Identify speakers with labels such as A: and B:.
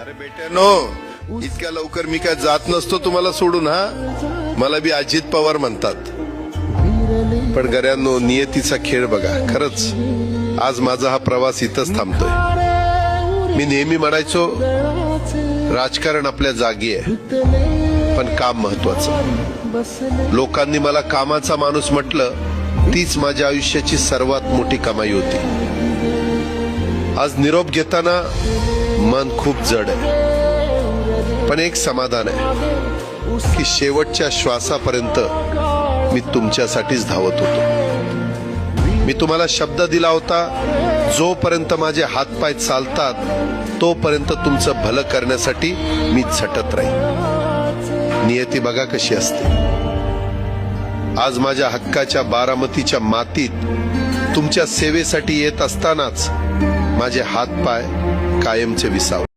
A: अरे बेट्यानो, इतक्या लवकर मी काय जात नसतो तुम्हाला सोडून. हा, मला बी अजित पवार म्हणतात. पण गऱ्यांनो, नियतीचा खेळ बघा. खरंच आज माझा हा प्रवास इथंच थांबतोय. मी नेहमी म्हणायचो राजकारण आपल्या जागी आहे, पण काम महत्वाचं. लोकांनी मला कामाचा माणूस म्हटलं, तीच माझ्या आयुष्याची सर्वात मोठी कमाई होती. आज निरोप घेताना मन खूप जड आहे, पण एक समाधान आहे की शेवटच्या श्वासापर्यंत मी तुमच्यासाठीच धावत होतो. मी तुम्हाला शब्द दिला होता, जोपर्यंत माझे हातपाय चालतात तोपर्यंत तुमचं भलं करण्यासाठी मी झटत राहील. नियती बघा कशी असते. आज माझ्या हक्काच्या बारामतीच्या मातीत तुमच्या सेवेसाठी येत असतानाच माझे हातपाय कायमचे विसावले.